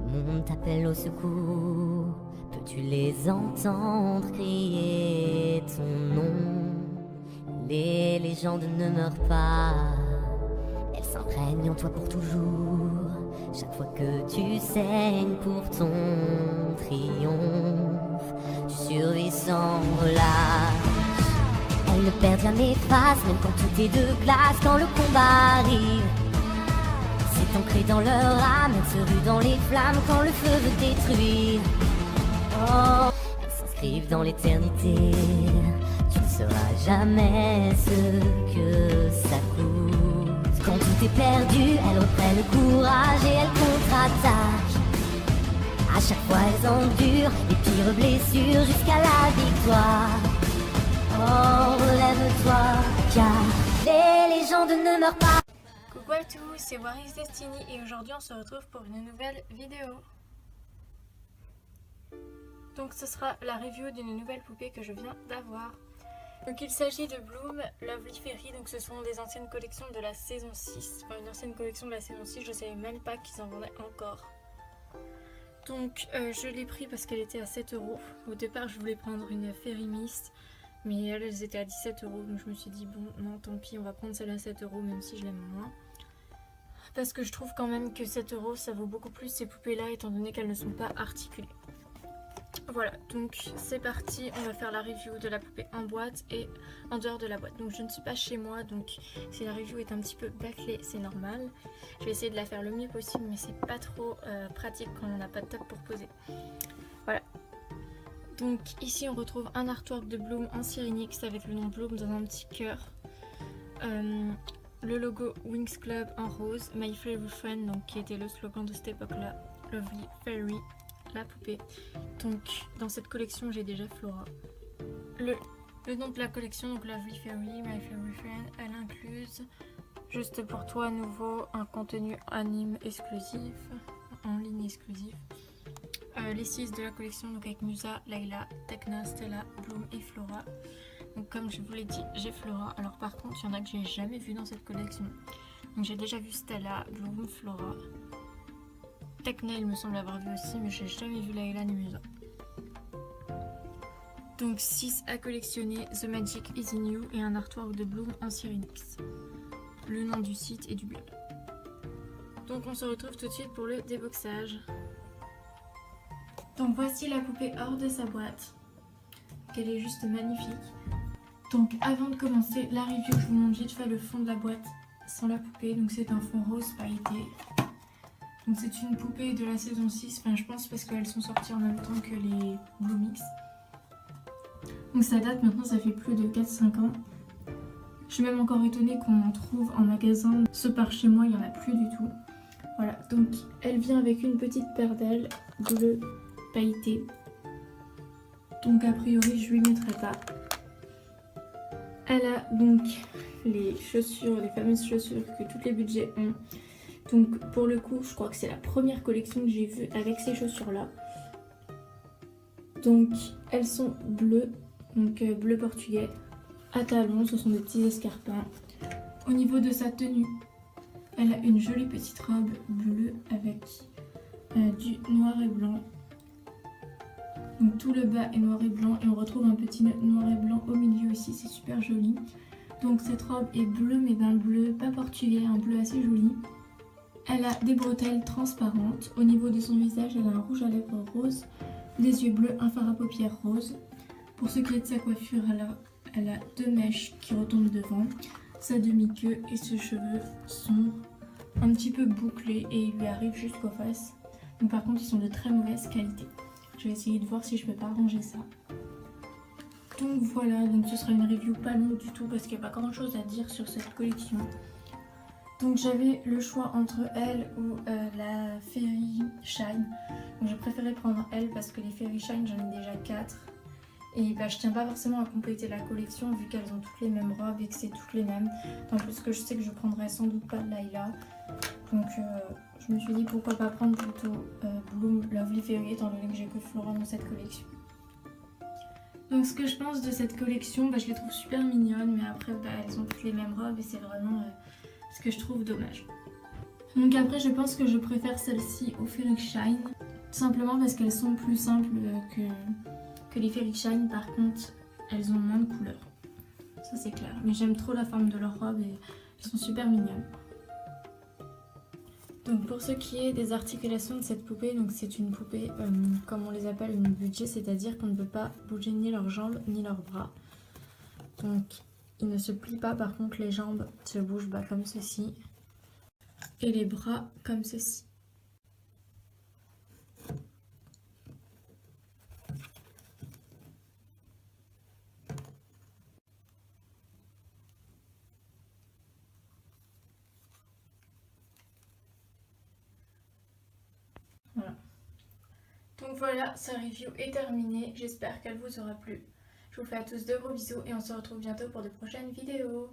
monde t'appelle au secours. Peux-tu les entendre crier ton nom? Les légendes ne meurent pas, elles s'imprègnent en toi pour toujours. Chaque fois que tu saignes pour ton triomphe, tu survis sans relâche. Elles ne perdent jamais face, même quand tout est de glace. Quand le combat arrive, c'est ancré dans leur âme. Elles se ruent dans les flammes quand le feu veut détruire. Oh, elles s'inscrivent dans l'éternité. Tu ne sauras jamais ce que ça coûte. Quand tout est perdu, elles reprennent le courage et elles contre-attaquent. À chaque fois elles endurent les pires blessures jusqu'à la victoire. Oh, relève-toi, car les légendes ne meurent pas. Coucou à tous, c'est Waris Destiny et aujourd'hui on se retrouve pour une nouvelle vidéo. Donc ce sera la review d'une nouvelle poupée que je viens d'avoir. Donc il s'agit de Bloom Lovely Fairy, donc ce sont des anciennes collections de la saison 6. Enfin une ancienne collection de la saison 6, je savais même pas qu'ils en vendaient encore. Donc je l'ai pris parce qu'elle était à 7 €. Au départ je voulais prendre une Fairy Mist, mais elles étaient à 17 €, donc je me suis dit bon non tant pis, on va prendre celle à 7 € même si je l'aime moins. Parce que je trouve quand même que 7 € ça vaut beaucoup plus ces poupées là étant donné qu'elles ne sont pas articulées. Voilà, donc c'est parti, on va faire la review de la poupée en boîte et en dehors de la boîte. Donc je ne suis pas chez moi, donc si la review est un petit peu bâclée, c'est normal. Je vais essayer de la faire le mieux possible, mais c'est pas trop pratique quand on n'a pas de table pour poser. Voilà. Donc ici on retrouve un artwork de Bloom en Cyrenix avec le nom Bloom dans un petit cœur. Le logo Wings Club en rose, My Favorite Friend, donc qui était le slogan de cette époque-là, Lovely Fairy, la poupée. Donc dans cette collection j'ai déjà Flora. Le nom de la collection, donc Lovely Fairy, My Favorite Friend, elle incluse juste pour toi à nouveau un contenu anime exclusif, en ligne exclusif. Les 6 de la collection, donc avec Musa, Layla, Tekna, Stella, Bloom et Flora. Donc comme je vous l'ai dit, j'ai Flora. Alors par contre, il y en a que j'ai jamais vu dans cette collection. Donc j'ai déjà vu Stella, Bloom, Flora. Tekna, il me semble l'avoir vu aussi, mais j'ai jamais vu Layla ni Musa. Donc 6 à collectionner, The Magic is in You et un artwork de Bloom en Cyrenix. Le nom du site et du blog. Donc on se retrouve tout de suite pour le déboxage. Donc voici la poupée hors de sa boîte. Elle est juste magnifique. Donc avant de commencer la review, je vous montre vite fait le fond de la boîte sans la poupée. Donc c'est un fond rose pailleté. Donc c'est une poupée de la saison 6. Enfin je pense parce qu'elles sont sorties en même temps que les Bloomix. Donc ça date maintenant, ça fait plus de 4-5 ans. Je suis même encore étonnée qu'on en trouve en magasin. Ce par chez moi, il n'y en a plus du tout. Voilà, donc elle vient avec une petite paire d'ailes bleu pailleté. Donc a priori je lui mettrai pas. Elle a donc les chaussures, les fameuses chaussures que tous les budgets ont. Donc pour le coup je crois que c'est la première collection que j'ai vue avec ces chaussures là. Donc elles sont bleues, donc bleu portugais, à talons, ce sont des petits escarpins. Au niveau de sa tenue, elle a une jolie petite robe bleue avec du noir et blanc. Donc tout le bas est noir et blanc et on retrouve un petit noir et blanc au milieu aussi, c'est super joli. Donc cette robe est bleue mais d'un bleu pas portugais, un bleu assez joli. Elle a des bretelles transparentes. Au niveau de son visage, elle a un rouge à lèvres rose, des yeux bleus, un fard à paupières rose. Pour ce qui est de sa coiffure, elle a 2 mèches qui retombent devant, sa demi-queue et ses cheveux sont un petit peu bouclés et ils lui arrivent jusqu'aux faces. Donc par contre ils sont de très mauvaise qualité. Je vais essayer de voir si je peux pas arranger ça. Donc voilà, donc ce sera une review pas longue du tout parce qu'il n'y a pas grand chose à dire sur cette collection. Donc j'avais le choix entre elle ou la Fairy Shine. Donc j'ai préféré prendre elle parce que les Fairy Shine j'en ai déjà 4. Et bah, je tiens pas forcément à compléter la collection vu qu'elles ont toutes les mêmes robes et que c'est toutes les mêmes. En plus que je sais que je prendrai sans doute pas de Layla. Donc je me suis dit pourquoi pas prendre plutôt Bloom Lovely Fairy étant donné que j'ai que Flora dans cette collection. Donc ce que je pense de cette collection, bah, je les trouve super mignonnes mais après bah, elles ont toutes les mêmes robes et c'est vraiment ce que je trouve dommage. Donc après je pense que je préfère celle-ci au Fairy Shine. Tout simplement parce qu'elles sont plus simples que les Fairy Shine. Par contre elles ont moins de couleurs. Ça c'est clair. Mais j'aime trop la forme de leur robe et elles sont super mignonnes. Donc pour ce qui est des articulations de cette poupée, donc c'est une poupée comme on les appelle une budget, c'est-à-dire qu'on ne peut pas bouger ni leurs jambes ni leurs bras. Donc ils ne se plient pas, par contre les jambes se bougent comme ceci et les bras comme ceci. Voilà. Donc voilà, sa review est terminée. J'espère qu'elle vous aura plu. Je vous fais à tous de gros bisous et on se retrouve bientôt pour de prochaines vidéos.